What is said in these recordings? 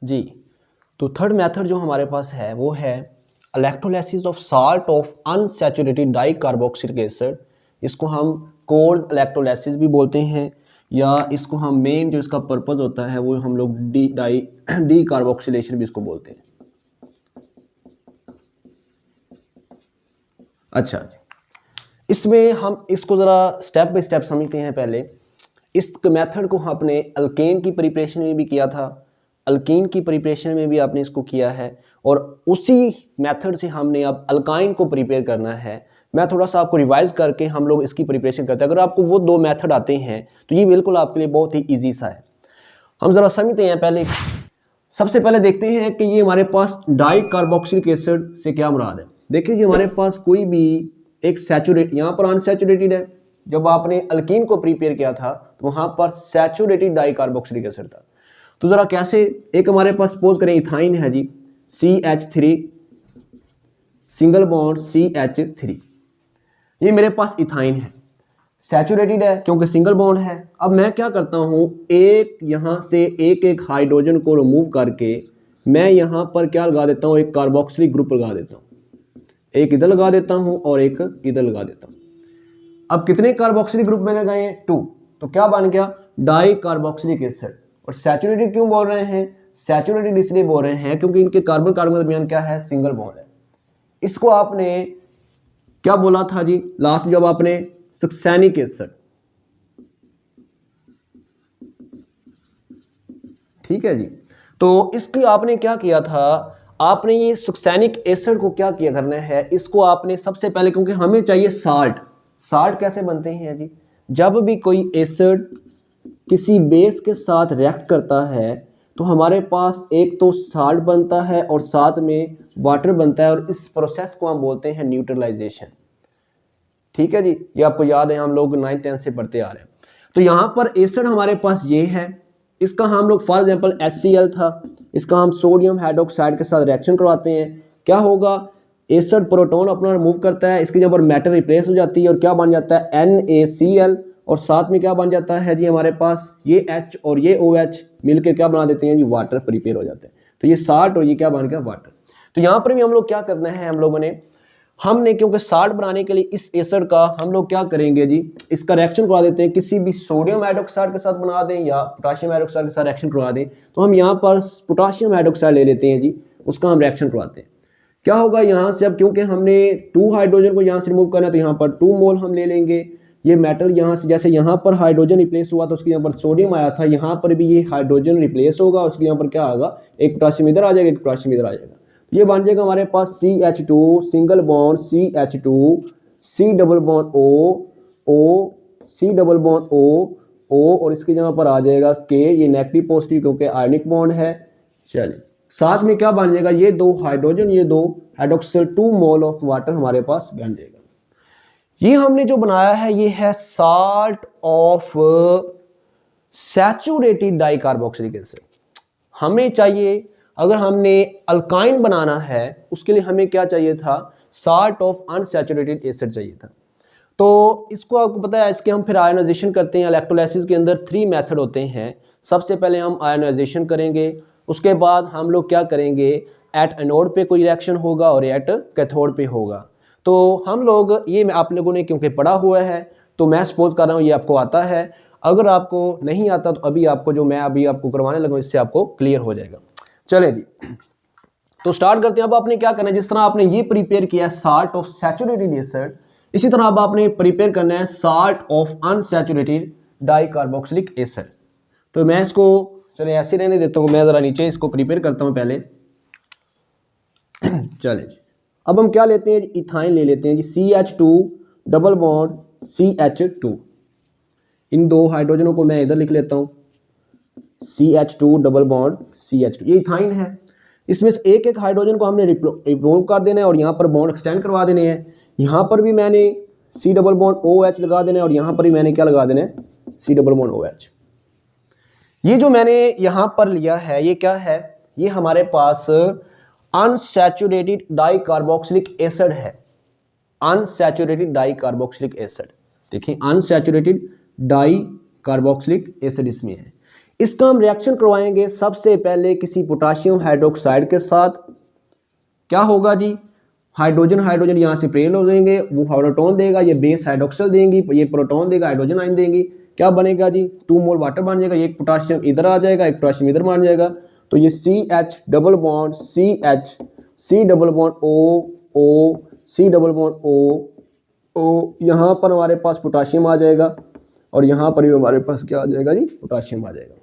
जी। तो third method जो हमारे पास है वो है electrolysis of salt of unsaturated di carboxylic acid. इसको हम कोल्ड इलेक्ट्रोलाइसिस भी बोलते हैं, या इसको हम मेन जो इसका पर्पस होता है वो हम लोग डी कार्बोक्सिलेशन भी इसको बोलते हैं। अच्छा जी, इसमें हम इसको ज़रा स्टेप बाय स्टेप समझते हैं। पहले इस मेथड को आपने अल्केन की प्रिपरेशन में भी किया था, अल्कीन की प्रिपरेशन में भी आपने इसको किया है, और उसी मेथड से हमने अब अल्काइन को प्रिपेयर करना है। मैं थोड़ा सा आपको रिवाइज करके हम लोग इसकी प्रिपरेशन करते हैं। अगर आपको वो दो मेथड आते हैं तो ये बिल्कुल आपके लिए बहुत ही ईजी सा है। हम ज़रा समझते हैं। पहले सबसे पहले देखते हैं कि ये हमारे पास डाई कार्बोक्सिलिक एसिड से क्या मुराद है। देखिए जी, हमारे पास कोई भी एक सैचुरेट, यहाँ पर अनसैचुरेटेड है। जब आपने अल्कीन को प्रिपेयर किया था तो वहाँ पर सैचुरेटेड डाई कार्बोक्सिलिक एसिड था। तो ज़रा कैसे, एक हमारे पास सपोज करें इथाइन है जी, CH3 सिंगल बॉन्ड CH3, ये मेरे पास इथाइन है, सैचुरेटेड है क्योंकि सिंगल बॉन्ड है। अब मैं क्या करता हूँ, एक यहाँ से एक एक हाइड्रोजन को रिमूव करके मैं यहाँ पर क्या लगा देता हूँ, एक कार्बोक्सिलिक ग्रुप लगा देता हूँ। एक इधर लगा देता हूँ और एक इधर लगा देता हूँ। अब कितने कार्बोक्सिलिक ग्रुप मैंने लगाए हैं? 2। तो क्या बन गया? Di carboxylic acid. और सैचुरेटेड क्यों बोल रहे हैं? सैचुरेटेड इसलिए बोल रहे हैं क्योंकि इनके कार्बन कार्बन के दरमियान क्या है? सिंगल बॉन्ड है। इसको आपने क्या बोला था जी लास्ट जब आपने? Succinic acid. ठीक है जी। तो इसकी आपने क्या किया था, आपने ये सक्सेनिक एसिड को क्या किया करना है, इसको आपने सबसे पहले, क्योंकि हमें चाहिए साल्ट। साल्ट कैसे बनते हैं जी? जब भी कोई एसिड किसी बेस के साथ रिएक्ट करता है तो हमारे पास एक तो साल्ट बनता है और साथ में वाटर बनता है, और इस प्रोसेस को हम बोलते हैं न्यूट्रलाइजेशन। ठीक है जी, ये आपको याद है, हम लोग 9th 10th से पढ़ते आ रहे हैं। तो यहाँ पर एसिड हमारे पास ये है, इसका हम लोग फॉर एग्जांपल HCl था, इसका हम सोडियम हाइड्रोक्साइड के साथ रिएक्शन करवाते हैं। क्या होगा? एसिड प्रोटॉन अपना रिमूव करता है, इसकी जब पर मेटल रिप्लेस हो जाती है और क्या बन जाता है? NaCl। और साथ में क्या बन जाता है जी हमारे पास? ये H और ये OH मिलकर क्या बना देते हैं जी? वाटर प्रिपेयर हो जाते हैं। तो ये साल्ट और ये क्या बन गया? वाटर। तो यहाँ पर भी हम लोग क्या करना है, हम लोगों ने हमने क्योंकि साल्ट बनाने के लिए इस एसिड का हम लोग क्या करेंगे जी, इसका रिएक्शन करवा देते हैं, किसी भी सोडियम हाइड्रोक्साइड के साथ बना दें या पोटाशियम हाइड्रोक्साइड के साथ रिएक्शन करवा दें। तो हम यहाँ पर पोटाशियम हाइड्रोक्साइड ले लेते हैं जी, उसका हम रिएक्शन करवाते हैं। क्या होगा यहाँ से, अब क्योंकि हमने 2 हाइड्रोजन को यहाँ से रिमूव करना है तो यहाँ पर 2 मोल हम ले लेंगे। ये मेटल यहाँ से, जैसे यहाँ पर हाइड्रोजन रिप्लेस हुआ तो उसके यहाँ पर सोडियम आया था, यहाँ पर भी ये हाइड्रोजन रिप्लेस होगा, उसके यहाँ पर क्या आएगा? एक पोटाशियम इधर आ जाएगा, एक पोटाशियम इधर आ जाएगा। ये बन जाएगा हमारे पास CH2 single bond CH2 C double bond O C double bond O और इसके जगह पर आ जाएगा K, ये नेगेटिव पॉजिटिव क्योंकि आयनिक बॉन्ड है। चलिए, साथ में क्या बन जाएगा? ये 2 हाइड्रोजन, ये 2 हाइड्रोक्साइड, 2 मोल ऑफ वाटर हमारे पास बन जाएगा। ये हमने जो बनाया है ये है salt of saturated di carboxylic acid. हमें चाहिए, अगर हमने अल्काइन बनाना है उसके लिए हमें क्या चाहिए था? साल्ट ऑफ अनसैचुरेटेड एसिड चाहिए था। तो इसको आपको पता है, इसके हम फिर आयोनाइजेशन करते हैं। इलेक्ट्रोलाइसिस के अंदर 3 मेथड होते हैं। सबसे पहले हम आयोनाइजेशन करेंगे, उसके बाद हम लोग क्या करेंगे, एट एनोड पे कोई रिएक्शन होगा और एट कैथोड पे होगा। तो हम लोग ये आप लोगों ने क्योंकि पढ़ा हुआ है तो मैं सपोज कर रहा हूँ ये आपको आता है। अगर आपको नहीं आता तो अभी आपको जो मैं अभी आपको करवाने लगा इससे आपको क्लियर हो जाएगा। चलें जी, तो स्टार्ट करते हैं। अब आपने क्या करना है, जिस तरह आपने ये प्रिपेयर किया साल्ट ऑफ सैचुरेटेड एसिड, इसी तरह अब आपने प्रिपेयर करना है salt of unsaturated di carboxylic acid. तो मैं इसको चले ऐसे रहने देता हूँ, मैं जरा नीचे इसको प्रिपेयर करता हूँ पहले। चले जी, अब हम क्या लेते हैं? इथाइन ले लेते हैं जी, CH2 डबल बॉन्ड CH2। इन 2 हाइड्रोजनों को मैं इधर लिख लेता हूँ, CH2 डबल बॉन्ड CH2, ये इथाइन है। इसमें से एक एक हाइड्रोजन को हमने रिमूव कर देना है और यहाँ पर बॉन्ड एक्सटेंड करवा देने हैं। यहाँ पर भी मैंने C डबल बॉन्ड OH लगा देना है और यहाँ पर भी मैंने क्या लगा देना है? C double bond OH। ये जो मैंने यहाँ पर लिया है ये क्या है? ये हमारे पास अनसैचुरेटेड डाई कार्बोक्सिलिक एसिड है। अनसैचुरेटेड डाई कार्बोक्सिलिक एसिड, देखिए अनसैचुरेटेड डाई कार्बोक्सिलिक एसिड इसमें है। इसका हम रिएक्शन करवाएंगे सबसे पहले किसी पोटाशियम हाइड्रोक्साइड के साथ। क्या होगा जी, हाइड्रोजन हाइड्रोजन यहाँ से प्रेल हो जाएंगे, वो प्रोटॉन देगा, ये बेस हाइड्रोक्सिल देंगी, ये प्रोटॉन देगा, हाइड्रोजन आयन देंगी। क्या बनेगा जी, 2 मोल वाटर बन जाएगा, एक पोटाशियम इधर आ जाएगा, एक पोटाशियम इधर बन जाएगा। तो ये CH double bond CH, C double bond O, C double bond O, यहाँ पर हमारे पास पोटाशियम आ जाएगा और यहाँ पर भी हमारे पास क्या आ जाएगा जी, पोटाशियम आ जाएगा।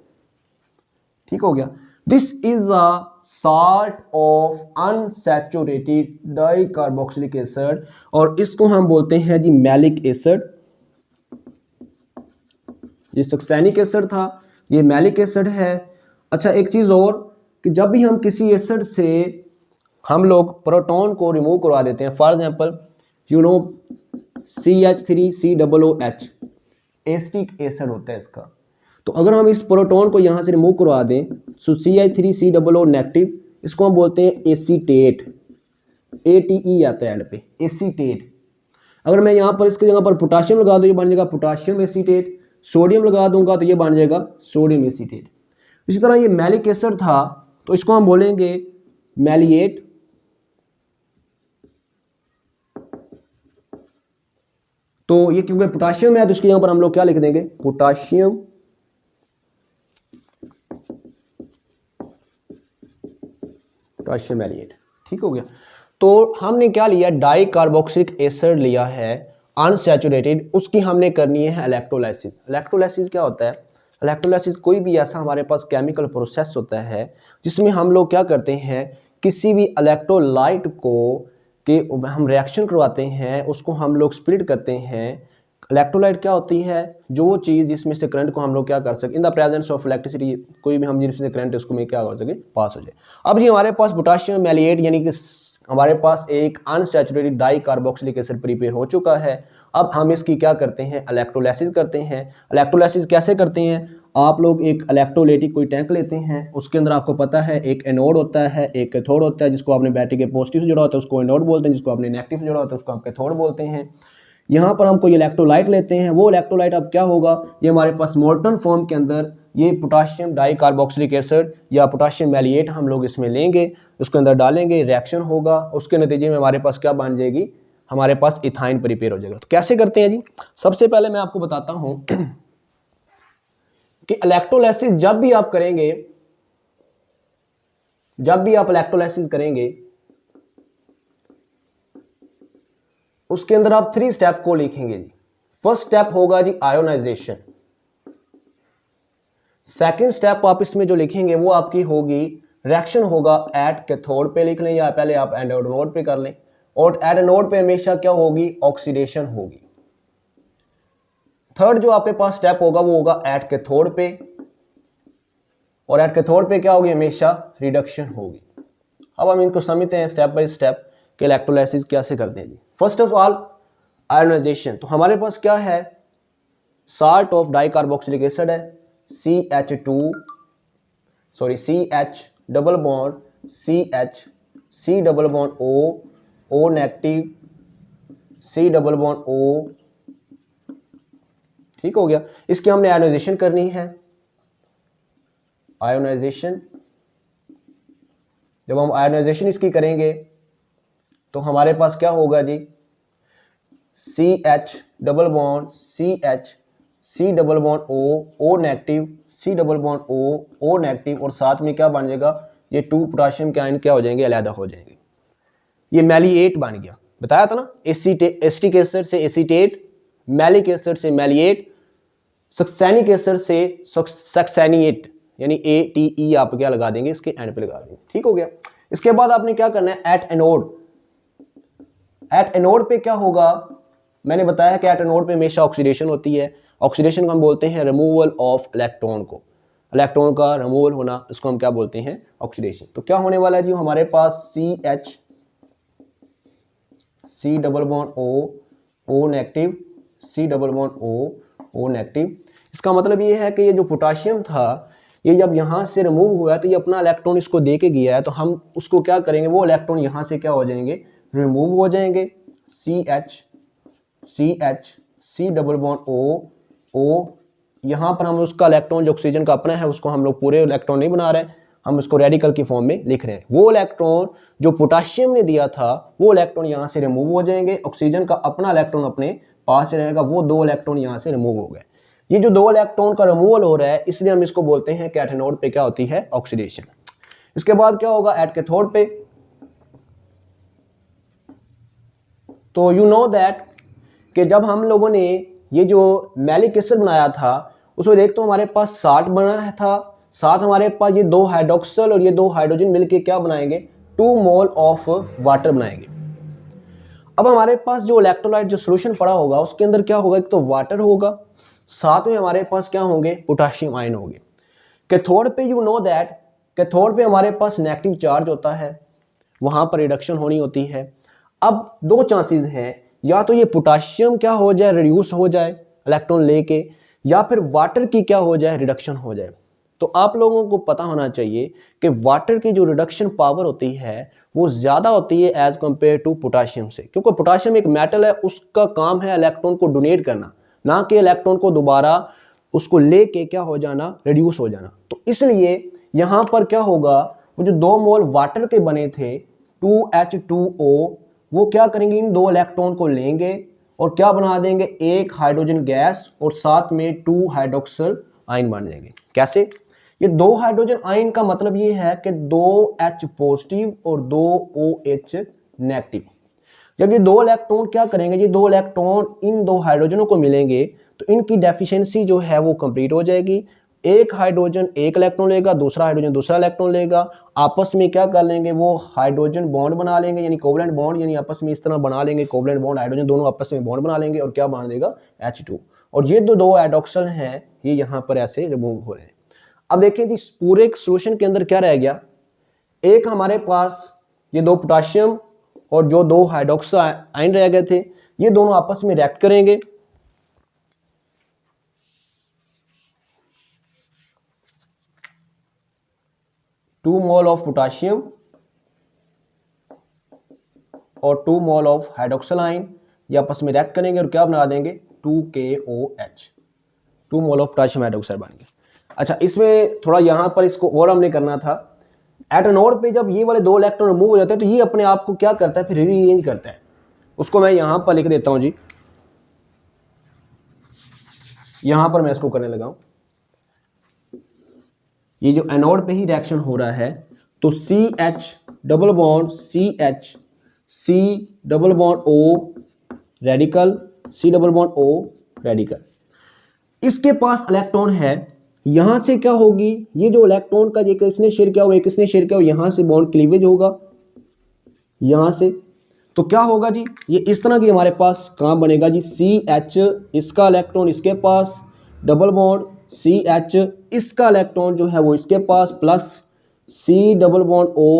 ठीक हो गया। This is a salt of unsaturated dicarboxylic acid, और इसको हम बोलते हैं जी मैलिक एसिड। ये सक्सेनिक एसिड था, ये मैलिक एसिड है। अच्छा एक चीज और, कि जब भी हम किसी एसिड से हम लोग प्रोटॉन को रिमूव करवा देते हैं, for example you know CH3COOH acetic acid होता है इसका, तो अगर हम इस प्रोटॉन को यहाँ से रिमूव करवा दें, सो CH3COO नेगेटिव, इसको हम बोलते हैं एसीटेट, ATE आता है एंड पे, एसीटेट। अगर मैं यहाँ पर इसकी जगह पर पोटाशियम लगा दूँ, ये बन जाएगा पोटाशियम एसीटेट, सोडियम लगा दूंगा तो ये बन जाएगा सोडियम एसीटेट। इसी तरह ये मैलिक एसिड था, तो इसको हम बोलेंगे मैलिएट, तो ये क्योंकि पोटाशियम है तो इसके यहाँ पर हम लोग क्या लिख देंगे, पोटाशियम मैलिएट। ठीक हो गया। तो हमने क्या लिया, डाई कार्बोक्सिलिक एसिड लिया है अनसैचुरेटेड, उसकी हमने करनी है इलेक्ट्रोलाइसिस। इलेक्ट्रोलाइसिस क्या होता है, इलेक्ट्रोलाइसिस कोई भी ऐसा हमारे पास केमिकल प्रोसेस होता है जिसमें हम लोग क्या करते हैं, किसी भी इलेक्ट्रोलाइट को कि हम रिएक्शन करवाते हैं, उसको हम लोग स्प्लिट करते हैं। इलेक्ट्रोलाइट क्या होती है, जो वो चीज़ जिसमें से करंट को हम लोग क्या कर सके, in the presence of electricity, कोई भी हम जिसमें करंट उसको में क्या हो सके, पास हो जाए। अब ये हमारे पास पोटाशियम मैलिएट यानी कि हमारे पास एक unsaturated di carboxylic acid prepare हो चुका है। अब हम इसकी क्या करते हैं, इलेक्ट्रोलाइसिस करते हैं। इलेक्ट्रोलाइसिस कैसे करते हैं, आप लोग एक इलेक्ट्रोलाइटिक कोई टैंक लेते हैं, उसके अंदर आपको पता है एक एनोड होता है, एक कैथोड होता है, जिसको आपने बैटरी के पॉजिटिव से जुड़ा होता है उसको एनोड बोलते हैं, जिसको आपने नेगेटिव से जुड़ा होता है उसको आप कैथोड बोलते हैं। यहाँ पर हम कोई इलेक्ट्रोलाइट लेते हैं, वो इलेक्ट्रोलाइट अब क्या होगा, ये हमारे पास मोल्टन फॉर्म के अंदर ये पोटाशियम डाई कार्बोक्सिलिक एसिड या पोटाशियम मैलिएट हम लोग इसमें लेंगे, उसके अंदर डालेंगे, रिएक्शन होगा, उसके नतीजे में हमारे पास क्या बन जाएगी, हमारे पास इथाइन प्रिपेयर हो जाएगा। तो कैसे करते हैं जी, सबसे पहले मैं आपको बताता हूं कि इलेक्ट्रोलाइसिस जब भी आप करेंगे, जब भी आप इलेक्ट्रोलाइसिस करेंगे उसके अंदर आप 3 स्टेप को लिखेंगे जी। फर्स्ट स्टेप होगा जी आयोनाइजेशन, सेकंड स्टेप आप इसमें जो लिखेंगे वो आपकी होगी रिएक्शन होगा एट कैथोड पे लिख लें, या पहले आप एनोड पे कर लें, और एट एनोड पे हमेशा क्या होगी, ऑक्सीडेशन होगी। थर्ड जो आपके पास स्टेप होगा वो होगा एट कैथोड पे, और एट कैथोड पे क्या होगी, हमेशा रिडक्शन होगी। अब हम इनको समझते हैं स्टेप बाय स्टेप कि इलेक्ट्रोलाइसिस कैसे करते हैं जी। फर्स्ट ऑफ ऑल आयोनाइजेशन, तो हमारे पास क्या है, साल्ट ऑफ डाइकार्बोक्सिलिक एसिड है, CH double bond CH, C double bond O negative, C double bond O। ठीक हो गया। इसकी हमने आयोनाइजेशन करनी है। आयोनाइजेशन, जब हम आयोनाइजेशन इसकी करेंगे तो हमारे पास क्या होगा जी, CH double bond CH, C double bond O negative, C double bond O negative, और साथ में क्या बन जाएगा, ये 2 पोटाशियम के आयन क्या हो जाएंगे, अलग हो जाएंगे। ये मैलिएट बन गया, बताया था ना, एसिटिक एसिड से एसीटेट, मैलिक एसिड से मैलिएट, सक्सेनिक एसिड से सक्सेनिएट, यानी ATE आप क्या लगा देंगे, इसके एंड पे लगा देंगे। ठीक हो गया। इसके बाद आपने क्या करना है, एट एनोड, एट एनोड पे क्या होगा, मैंने बताया कि एट एनोड पे हमेशा ऑक्सीडेशन होती है। ऑक्सीडेशन को हम बोलते हैं रिमूवल ऑफ इलेक्ट्रॉन को, इलेक्ट्रॉन का रिमूवल होना, इसको हम क्या बोलते हैं, ऑक्सीडेशन। तो क्या होने वाला है जी, हमारे पास CH, C double bond O negative, C double bond O negative. इसका मतलब ये है कि ये जो पोटाशियम था ये जब यहाँ से रिमूव हुआ है तो ये अपना इलेक्ट्रॉन इसको दे के गया है, तो हम उसको क्या करेंगे, वो इलेक्ट्रॉन यहाँ से क्या हो जाएंगे, रिमूव हो जाएंगे। CH, C double bond O यहाँ पर हम उसका इलेक्ट्रॉन जो ऑक्सीजन का अपना है उसको हम लोग पूरे इलेक्ट्रॉन नहीं बना रहे हैं, हम उसको रेडिकल की फॉर्म में लिख रहे हैं। वो इलेक्ट्रॉन जो पोटाशियम ने दिया था वो इलेक्ट्रॉन यहाँ से रिमूव हो जाएंगे, ऑक्सीजन का अपना इलेक्ट्रॉन अपने पास रहेगा, वो 2 इलेक्ट्रॉन यहाँ से रिमूव हो गए। ये जो 2 इलेक्ट्रॉन का रिमूवल हो रहा है इसलिए हम इसको बोलते हैं कि एनोड पे क्या होती है, ऑक्सीडेशन। इसके बाद क्या होगा एट कैथोड पे, तो यू नो दैट कि जब हम लोगों ने ये जो मैलिक एसिड बनाया था उसमें देख तो हमारे पास साल्ट बना था, साथ हमारे पास ये 2 हाइड्रोक्सल और ये 2 हाइड्रोजन मिलके क्या बनाएंगे, 2 मोल ऑफ वाटर बनाएंगे। अब हमारे पास जो इलेक्ट्रोलाइट जो सोल्यूशन पड़ा होगा उसके अंदर क्या होगा, एक तो वाटर होगा, साथ में हमारे पास क्या होंगे, पोटाशियम आयन होंगे। कैथोड पे यू नो दैट, कैथोड पे हमारे पास नेगेटिव चार्ज होता है, वहां पर रिडक्शन होनी होती है। अब 2 चांसेस हैं, या तो ये पोटाशियम क्या हो जाए, रिड्यूस हो जाए इलेक्ट्रॉन लेके, या फिर वाटर की क्या हो जाए, रिडक्शन हो जाए। तो आप लोगों को पता होना चाहिए कि वाटर की जो रिडक्शन पावर होती है वो ज्यादा होती है एज कंपेयर टू पोटाशियम से, क्योंकि पोटाशियम एक मेटल है, उसका काम है इलेक्ट्रॉन को डोनेट करना, ना कि इलेक्ट्रॉन को दोबारा उसको लेके क्या हो जाना, रिड्यूस हो जाना। तो इसलिए यहां पर क्या होगा, वो जो 2 मोल वाटर के बने थे 2H2O, वो क्या करेंगे, इन 2 इलेक्ट्रॉन को लेंगे और क्या बना देंगे, एक हाइड्रोजन गैस और साथ में 2 हाइड्रोक्सल आयन बन जाएंगे। कैसे, ये 2 हाइड्रोजन आयन का मतलब ये है कि 2H पॉजिटिव और 2OH नेगेटिव। जब ये 2 इलेक्ट्रॉन क्या करेंगे, ये 2 इलेक्ट्रॉन इन 2 हाइड्रोजनों को मिलेंगे तो इनकी डेफिशिएंसी जो है वो कंप्लीट हो जाएगी। एक हाइड्रोजन एक इलेक्ट्रॉन लेगा, दूसरा हाइड्रोजन दूसरा इलेक्ट्रॉन लेगा, आपस में क्या कर लेंगे, वो हाइड्रोजन बॉन्ड बना लेंगे, यानी कोवलेंट बॉन्ड, यानी आपस में इस तरह बना लेंगे कोवलेंट बॉन्ड, हाइड्रोजन दोनों आपस में बॉन्ड बना लेंगे और क्या बना देगा, H2। और ये जो 2 हाइड्रोक्सल हैं ये यहाँ पर ऐसे रिमूव हो रहे हैं। अब देखिए जी पूरे सोल्यूशन के अंदर क्या रह गया, एक हमारे पास ये 2 पोटाशियम और जो 2 हाइड्रोक्सल आयन रह गए थे, ये दोनों आपस में रिएक्ट करेंगे। टू मोल ऑफ पोटाशियम और 2 मोल ऑफ हाइड्रोक्सल आयन, ये आपस में रिएक्ट करेंगे और क्या बना देंगे, 2KOH, 2 mole of potassium hydroxide बन गया। अच्छा, इसमें थोड़ा यहां पर इसको और हमने करना था, एट नोड पे जब ये वाले 2 इलेक्ट्रॉन रिमूव हो जाते हैं तो ये अपने आप को क्या करता है, फिर रीअरेंज करता है। उसको मैं यहां पर लिख देता हूं जी, यहां पर मैं इसको करने लगा हूं। ये जो एनोड पे ही रिएक्शन हो रहा है तो CH double bond CH, C double bond O radical, C double bond O radical, इसके पास इलेक्ट्रॉन है। यहां से क्या होगी, ये जो इलेक्ट्रॉन का ये किसने शेयर किया हुआ है, किसने शेयर किया हुआ, यहां से बॉन्ड क्लीवेज होगा यहां से, तो क्या होगा जी, ये इस तरह की हमारे पास कहां बनेगा जी, CH इसका इलेक्ट्रॉन इसके पास, डबल बॉन्ड CH इसका इलेक्ट्रॉन जो है वो इसके पास, plus C double bond O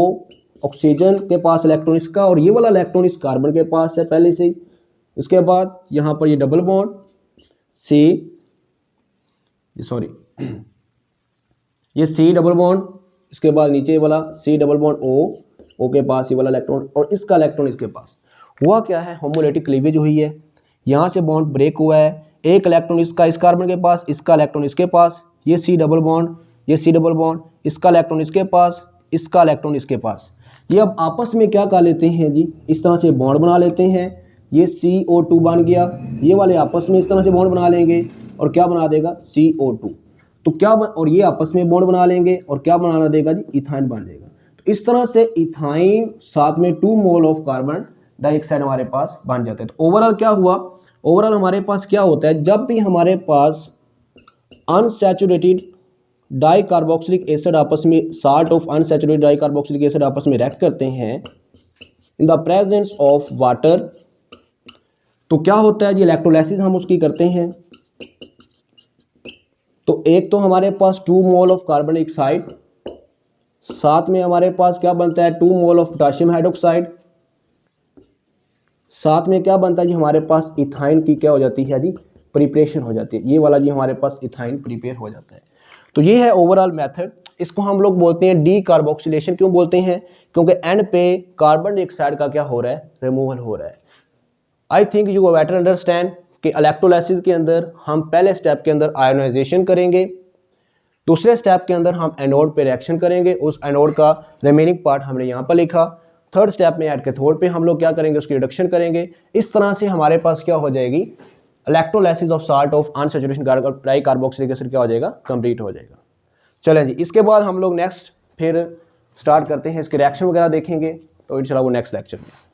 oxygen के पास इलेक्ट्रॉन इसका, और ये वाला इलेक्ट्रॉन इस कार्बन के पास है पहले से ही। इसके बाद यहां पर ये डबल बॉन्ड C, सॉरी ये C डबल बॉन्ड, इसके बाद नीचे वाला C डबल बॉन्ड O के पास ये वाला इलेक्ट्रॉन और इसका इलेक्ट्रॉन इसके पास। हुआ क्या है, होमोलैटिक क्लीवेज हुई है, यहां से बॉन्ड ब्रेक हुआ है, एक इलेक्ट्रॉन इसका इस कार्बन के पास, इसका इलेक्ट्रॉन इसके पास, ये C डबल बॉन्ड, ये C डबल बॉन्ड, इसका इलेक्ट्रॉन इसके पास, इसका इलेक्ट्रॉन इसके पास। ये अब आपस में क्या कर लेते हैं जी, इस तरह से बॉन्ड बना लेते हैं, ये CO2 बन गया, ये वाले आपस में इस तरह से बॉन्ड बना लेंगे और क्या बना देगा, CO2। तो क्या और ये आपस में बॉन्ड बना लेंगे और क्या बनाना देगा जी, इथाइन बन जाएगा। तो इस तरह से इथाइन साथ में 2 मोल ऑफ कार्बन डाइऑक्साइड हमारे पास बन जाते हैं। तो ओवरऑल क्या हुआ, ओवरऑल हमारे पास क्या होता है, जब भी हमारे पास अनसैचुरेटेड डाइकार्बोक्सिलिक एसिड आपस में, salt of unsaturated dicarboxylic acid आपस में रिएक्ट करते हैं in the presence of water, तो क्या होता है जी, इलेक्ट्रोलाइसिस हम उसकी करते हैं। तो एक तो हमारे पास 2 मोल ऑफ कार्बन डाइऑक्साइड, साथ में हमारे पास क्या बनता है, 2 मोल ऑफ पोटाशियम हाइड्रोक्साइड, साथ में क्या बनता है जी, हमारे पास इथाइन की क्या हो जाती है जी, प्रिपरेशन हो जाती है। ये वाला जी हमारे पास इथाइन प्रिपेयर हो जाता है। तो ये है ओवरऑल मेथड। इसको हम लोग बोलते हैं डी कार्बोक्सिलेशन। क्यों बोलते हैं, क्योंकि एंड पे कार्बन डाइऑक्साइड का क्या हो रहा है, रिमूवल हो रहा है। I think you better understand. कि इलेक्ट्रोलाइसिस के अंदर हम पहले स्टेप के अंदर आयोनाइजेशन करेंगे, दूसरे स्टेप के अंदर हम एनोड पे रिएक्शन करेंगे, उस एनोड का रिमेनिंग पार्ट हमने यहाँ पर लिखा, थर्ड स्टेप में एट कैथोड पे हम लोग क्या करेंगे, उसकी रिडक्शन करेंगे। इस तरह से हमारे पास क्या हो जाएगी, electrolysis of salt of unsaturation try carboxylic acid क्या हो जाएगा, कंप्लीट हो जाएगा। चलें जी, इसके बाद हम लोग नेक्स्ट फिर स्टार्ट करते हैं, इसके रिएक्शन वगैरह देखेंगे, तो इंशाल्लाह वो नेक्स्ट लेक्चर में।